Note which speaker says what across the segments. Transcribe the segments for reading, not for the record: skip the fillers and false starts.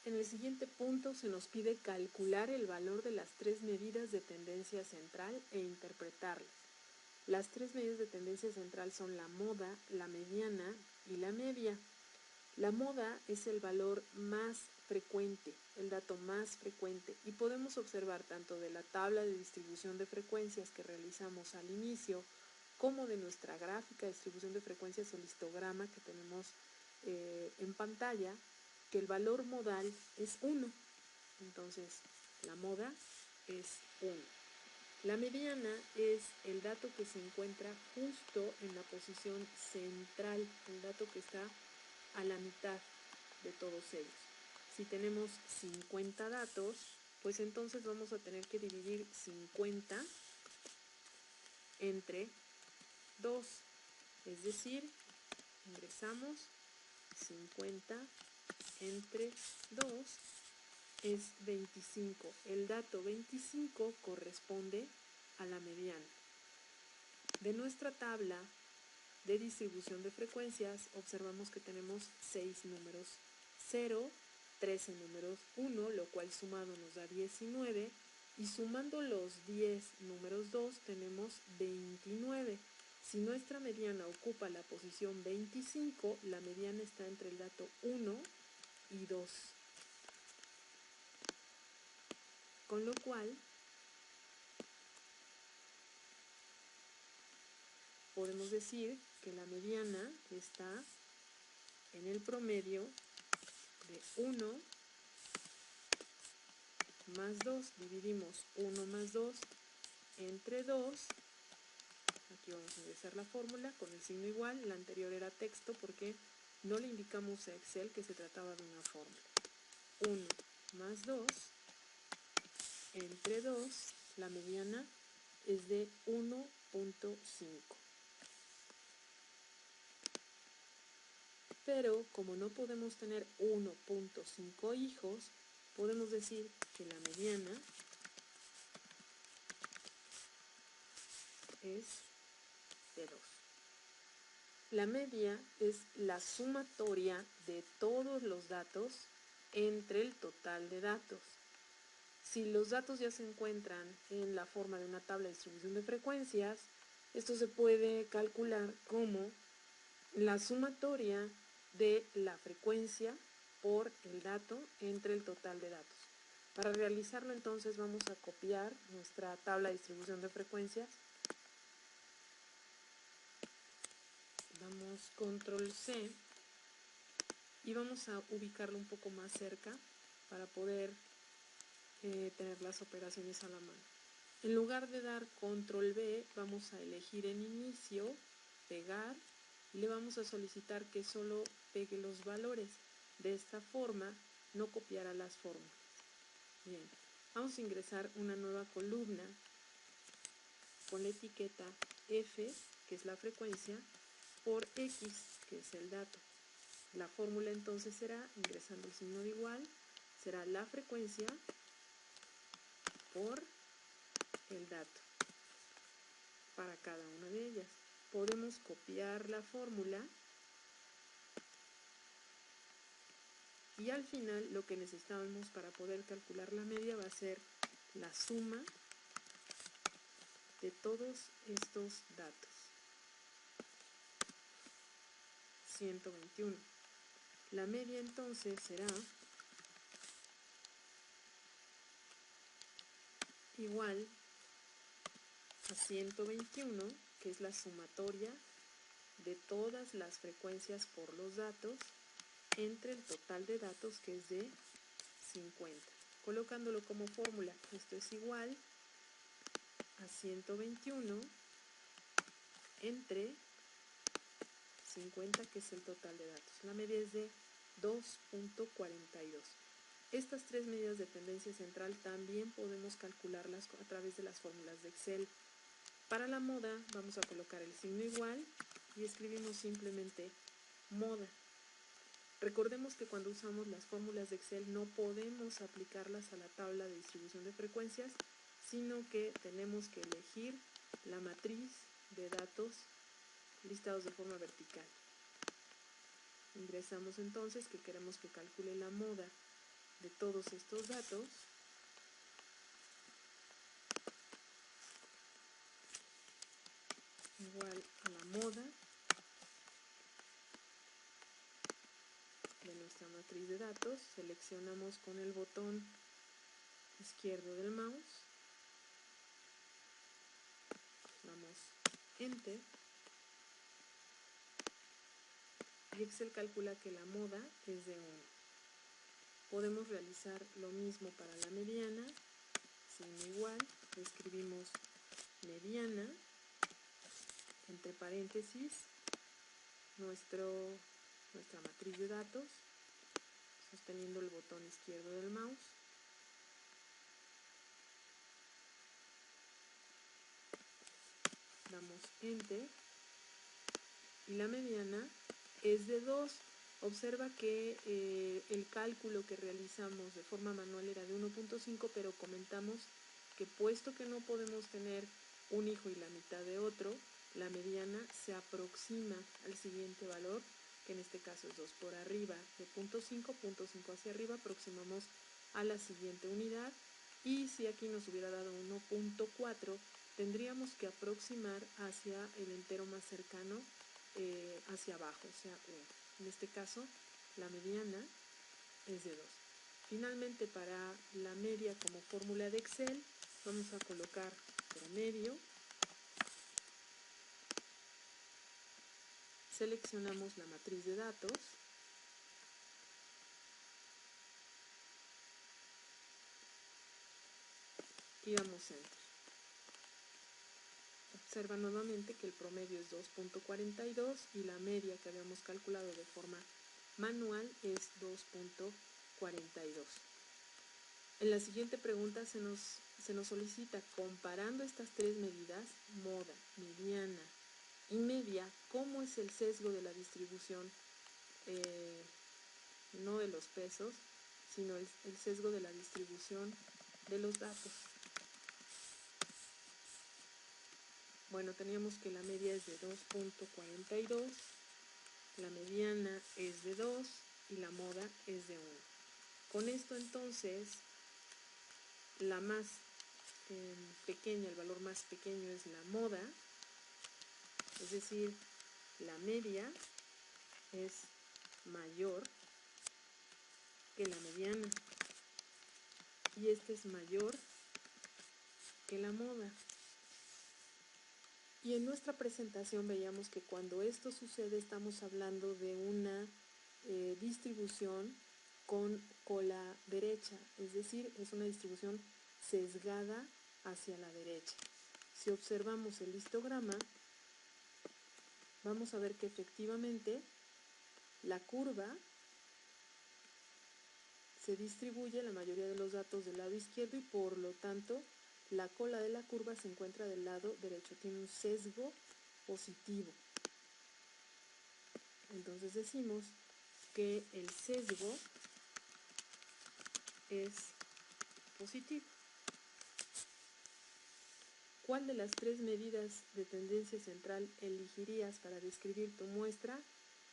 Speaker 1: En el siguiente punto se nos pide calcular el valor de las tres medidas de tendencia central e interpretarlas. Las tres medidas de tendencia central son la moda, la mediana y la media. La moda es el valor más frecuente, el dato más frecuente, y podemos observar tanto de la tabla de distribución de frecuencias que realizamos al inicio, como de nuestra gráfica de distribución de frecuencias o histograma que tenemos en pantalla, que el valor modal es 1. Entonces, la moda es 1. La mediana es el dato que se encuentra justo en la posición central, el dato que está a la mitad de todos ellos. Si tenemos 50 datos, pues entonces vamos a tener que dividir 50 entre 2. Es decir, ingresamos 50 entre 2 es 25. El dato 25 corresponde a la mediana. De nuestra tabla de distribución de frecuencias observamos que tenemos 6 números 0, 13 números 1, lo cual sumado nos da 19, y sumando los 10 números 2 tenemos 29. Si nuestra mediana ocupa la posición 25, la mediana está entre el dato 1 y 2. Con lo cual, podemos decir que la mediana está en el promedio de 1 más 2. Dividimos 1 más 2 entre 2. Aquí vamos a ingresar la fórmula con el signo igual. La anterior era texto porque no le indicamos a Excel que se trataba de una fórmula. 1 más 2 entre 2, la mediana es de 1.5. Pero como no podemos tener 1.5 hijos, podemos decir que la mediana es de 2. La media es la sumatoria de todos los datos entre el total de datos. Si los datos ya se encuentran en la forma de una tabla de distribución de frecuencias, esto se puede calcular como la sumatoria de la frecuencia por el dato entre el total de datos. Para realizarlo entonces vamos a copiar nuestra tabla de distribución de frecuencias. Damos control C y vamos a ubicarlo un poco más cerca para poder tener las operaciones a la mano. En lugar de dar control B, vamos a elegir en inicio, pegar, y le vamos a solicitar que solo pegue los valores. De esta forma no copiará las fórmulas. Bien, vamos a ingresar una nueva columna con la etiqueta F, que es la frecuencia, por X, que es el dato. La fórmula entonces será, ingresando el signo de igual, será la frecuencia por el dato para cada una de ellas. Podemos copiar la fórmula y al final lo que necesitamos para poder calcular la media va a ser la suma de todos estos datos. 121. La media entonces será igual a 121, que es la sumatoria de todas las frecuencias por los datos entre el total de datos, que es de 50. Colocándolo como fórmula, esto es igual a 121 entre 50, que es el total de datos. La media es de 2.42. Estas tres medidas de tendencia central también podemos calcularlas a través de las fórmulas de Excel. Para la moda vamos a colocar el signo igual y escribimos simplemente moda. Recordemos que cuando usamos las fórmulas de Excel no podemos aplicarlas a la tabla de distribución de frecuencias, sino que tenemos que elegir la matriz de datos listados de forma vertical. Ingresamos entonces que queremos que calcule la moda de todos estos datos igual a la moda de nuestra matriz de datos. Seleccionamos con el botón izquierdo del mouse, damos Enter. Excel calcula que la moda es de 1. Podemos realizar lo mismo para la mediana, signo igual, escribimos mediana, entre paréntesis, nuestra matriz de datos, sosteniendo el botón izquierdo del mouse. Damos Enter y la mediana es de 2. Observa que el cálculo que realizamos de forma manual era de 1.5, pero comentamos que puesto que no podemos tener un hijo y la mitad de otro, la mediana se aproxima al siguiente valor, que en este caso es 2 por arriba de 0.5 hacia arriba, aproximamos a la siguiente unidad, y si aquí nos hubiera dado 1.4, tendríamos que aproximar hacia el entero más cercano, hacia abajo, o sea 1. En este caso, la mediana es de 2. Finalmente, para la media como fórmula de Excel, vamos a colocar promedio, seleccionamos la matriz de datos, y damos Enter. Observa nuevamente que el promedio es 2.42 y la media que habíamos calculado de forma manual es 2.42. En la siguiente pregunta se nos solicita, comparando estas tres medidas, moda, mediana y media, ¿cómo es el sesgo de la distribución? No de los pesos, sino el sesgo de la distribución de los datos. Bueno, teníamos que la media es de 2.42, la mediana es de 2 y la moda es de 1. Con esto entonces, la más pequeña, el valor más pequeño es la moda, es decir, la media es mayor que la mediana y este es mayor que la moda. Y en nuestra presentación veíamos que cuando esto sucede estamos hablando de una distribución con cola derecha, es decir, es una distribución sesgada hacia la derecha. Si observamos el histograma, vamos a ver que efectivamente la curva se distribuye la mayoría de los datos del lado izquierdo y por lo tanto la cola de la curva se encuentra del lado derecho, tiene un sesgo positivo. Entonces decimos que el sesgo es positivo. ¿Cuál de las tres medidas de tendencia central elegirías para describir tu muestra?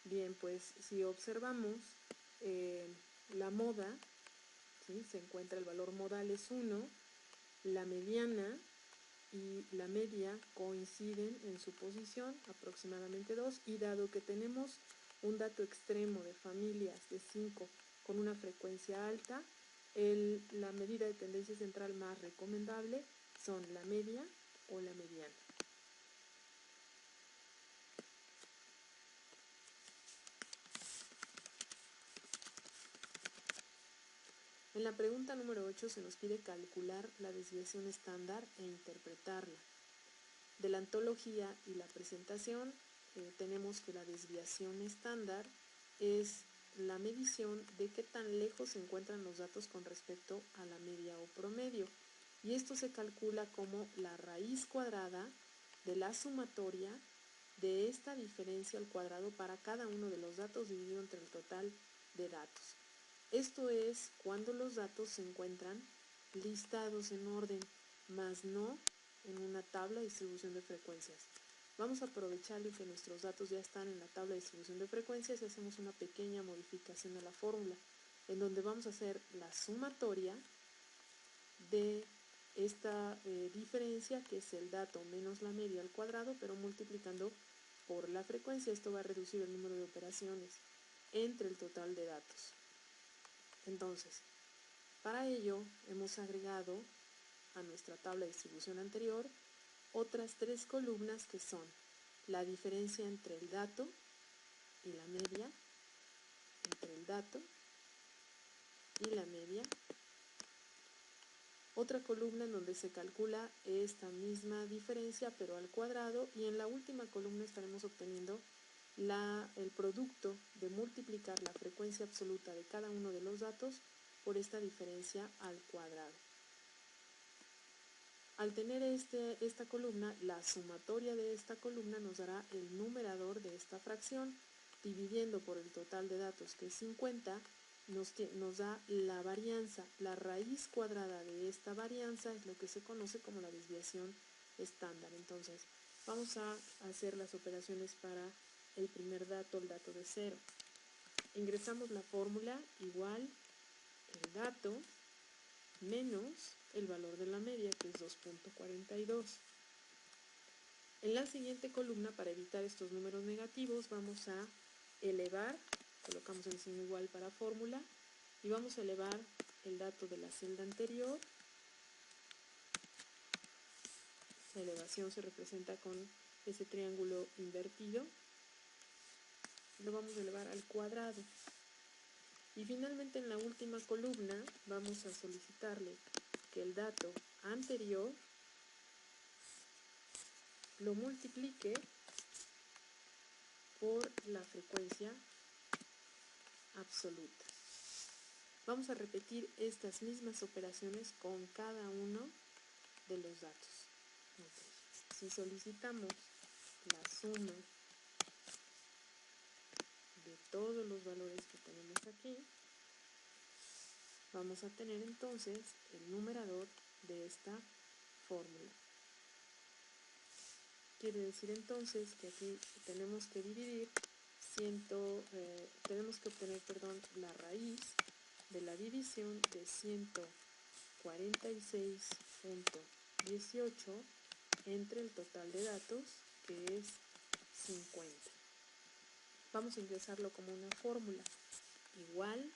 Speaker 1: Bien, pues si observamos la moda, ¿sí? Se encuentra el valor modal es 1, la mediana y la media coinciden en su posición, aproximadamente 2, y dado que tenemos un dato extremo de familias de 5 con una frecuencia alta, la medida de tendencia central más recomendable son la media o la mediana. En la pregunta número 8 se nos pide calcular la desviación estándar e interpretarla. De la antología y la presentación tenemos que la desviación estándar es la medición de qué tan lejos se encuentran los datos con respecto a la media o promedio. Y esto se calcula como la raíz cuadrada de la sumatoria de esta diferencia al cuadrado para cada uno de los datos dividido entre el total de datos. Esto es cuando los datos se encuentran listados en orden, más no en una tabla de distribución de frecuencias. Vamos a aprovechar que nuestros datos ya están en la tabla de distribución de frecuencias y hacemos una pequeña modificación a la fórmula. en donde vamos a hacer la sumatoria de esta diferencia, que es el dato menos la media al cuadrado, pero multiplicando por la frecuencia. Esto va a reducir el número de operaciones entre el total de datos. Entonces, para ello hemos agregado a nuestra tabla de distribución anterior otras 3 columnas, que son la diferencia entre el dato y la media, entre el dato y la media. Otra columna en donde se calcula esta misma diferencia pero al cuadrado, y en la última columna estaremos obteniendo el producto de multiplicar la frecuencia absoluta de cada uno de los datos por esta diferencia al cuadrado. Al tener esta columna, la sumatoria de esta columna nos dará el numerador de esta fracción, dividiendo por el total de datos, que es 50, nos da la varianza. La raíz cuadrada de esta varianza es lo que se conoce como la desviación estándar. Entonces, vamos a hacer las operaciones para el primer dato, el dato de 0. Ingresamos la fórmula igual el dato menos el valor de la media, que es 2.42. En la siguiente columna, para evitar estos números negativos, vamos a elevar, colocamos el signo igual para fórmula, y vamos a elevar el dato de la celda anterior. La elevación se representa con ese triángulo invertido. Lo vamos a elevar al cuadrado. Y finalmente, en la última columna, vamos a solicitarle que el dato anterior lo multiplique por la frecuencia absoluta. Vamos a repetir estas mismas operaciones con cada uno de los datos. Entonces, si solicitamos la suma de todos los valores que tenemos aquí, vamos a tener entonces el numerador de esta fórmula. Quiere decir entonces que aquí tenemos que dividir, tenemos que obtener la raíz de la división de 146.18 entre el total de datos, que es 50. Vamos a ingresarlo como una fórmula. Igual,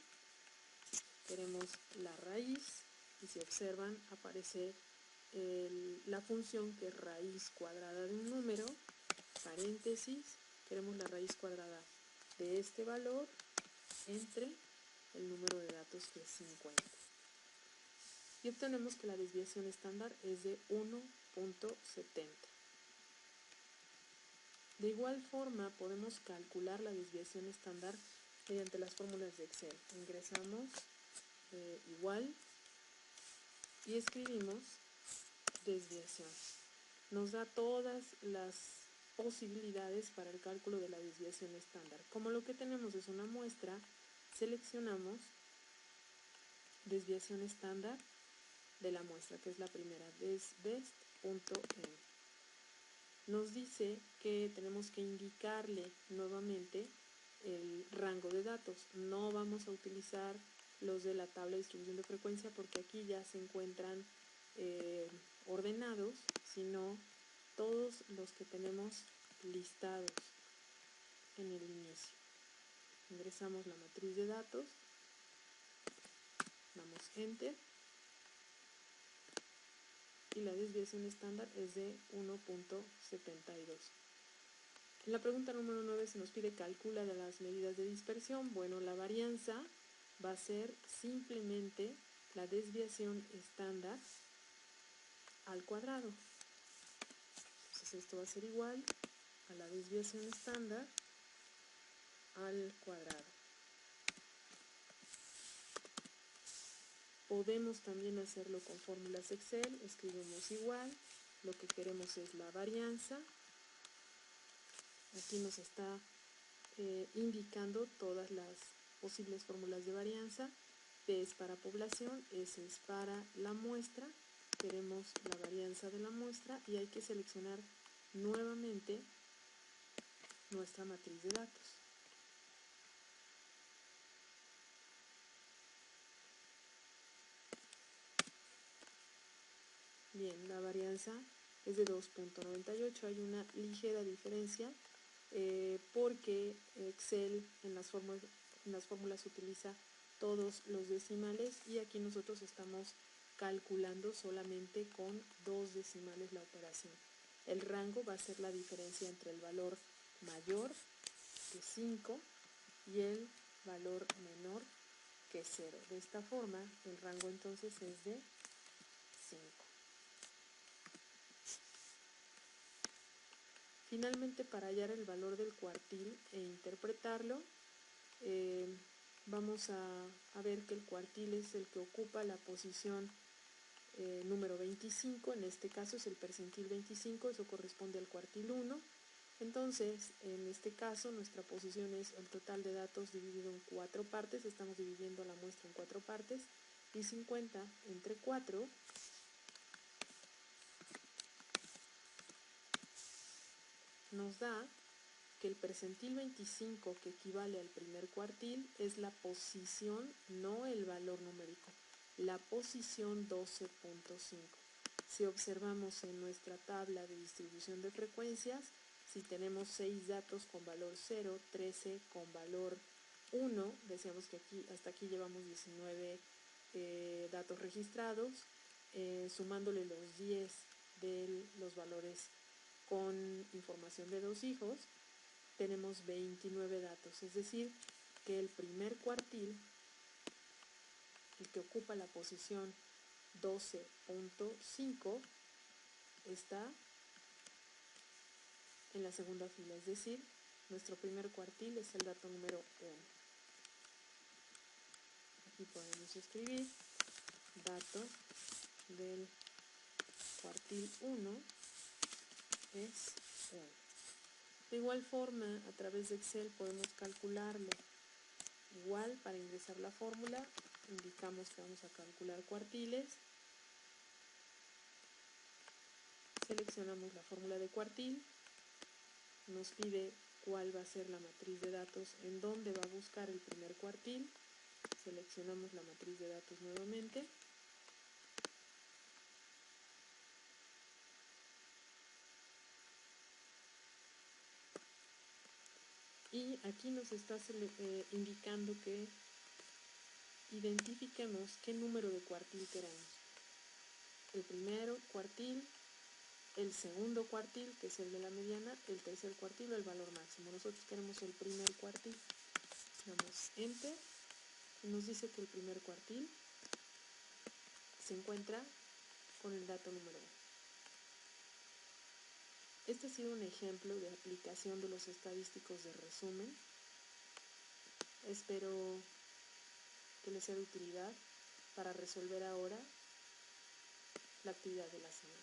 Speaker 1: queremos la raíz, y si observan aparece la función que es raíz cuadrada de un número, paréntesis, queremos la raíz cuadrada de este valor entre el número de datos, que es 50. Y obtenemos que la desviación estándar es de 1.70. De igual forma, podemos calcular la desviación estándar mediante las fórmulas de Excel. Ingresamos igual y escribimos desviación. Nos da todas las posibilidades para el cálculo de la desviación estándar. Como lo que tenemos es una muestra, seleccionamos desviación estándar de la muestra, que es la primera, desbest.m. Nos dice que tenemos que indicarle nuevamente el rango de datos. No vamos a utilizar los de la tabla de distribución de frecuencia, porque aquí ya se encuentran ordenados, sino todos los que tenemos listados en el inicio. Ingresamos la matriz de datos, damos Enter, y la desviación estándar es de 1.72. En la pregunta número 9 se nos pide calcula de las medidas de dispersión. Bueno, la varianza va a ser simplemente la desviación estándar al cuadrado. Entonces esto va a ser igual a la desviación estándar al cuadrado. Podemos también hacerlo con fórmulas Excel. Escribimos igual, lo que queremos es la varianza. Aquí nos está indicando todas las posibles fórmulas de varianza. P es para población, S es para la muestra. Queremos la varianza de la muestra y hay que seleccionar nuevamente nuestra matriz de datos. Bien, la varianza es de 2.98, hay una ligera diferencia porque Excel en las fórmulas utiliza todos los decimales y aquí nosotros estamos calculando solamente con 2 decimales la operación. El rango va a ser la diferencia entre el valor mayor que 5 y el valor menor que 0. De esta forma, el rango entonces es de 5. Finalmente, para hallar el valor del cuartil e interpretarlo, vamos a ver que el cuartil es el que ocupa la posición número 25, en este caso es el percentil 25, eso corresponde al cuartil 1. Entonces, en este caso, nuestra posición es el total de datos dividido en 4 partes, estamos dividiendo la muestra en 4 partes, y 50 entre 4 nos da que el percentil 25, que equivale al primer cuartil, es la posición, no el valor numérico, la posición 12.5. Si observamos en nuestra tabla de distribución de frecuencias, si tenemos 6 datos con valor 0, 13 con valor 1, decíamos que hasta aquí llevamos 19 datos registrados, sumándole los 10 de los valores con información de 2 hijos, tenemos 29 datos, es decir, que el primer cuartil, el que ocupa la posición 12.5, está en la segunda fila, es decir, nuestro primer cuartil es el dato número 1. Aquí podemos escribir dato del cuartil 1 es 1. De igual forma, a través de Excel podemos calcularlo. Igual, para ingresar la fórmula, indicamos que vamos a calcular cuartiles. Seleccionamos la fórmula de cuartil. Nos pide cuál va a ser la matriz de datos en donde va a buscar el primer cuartil. Seleccionamos la matriz de datos nuevamente. Y aquí nos está indicando que identifiquemos qué número de cuartil queremos. El primero cuartil, el segundo cuartil, que es el de la mediana, el tercer cuartil o el valor máximo. Nosotros queremos el primer cuartil. Damos Enter y nos dice que el primer cuartil se encuentra con el dato número 1. Este ha sido un ejemplo de aplicación de los estadísticos de resumen. Espero que les sea de utilidad para resolver ahora la actividad de la semana.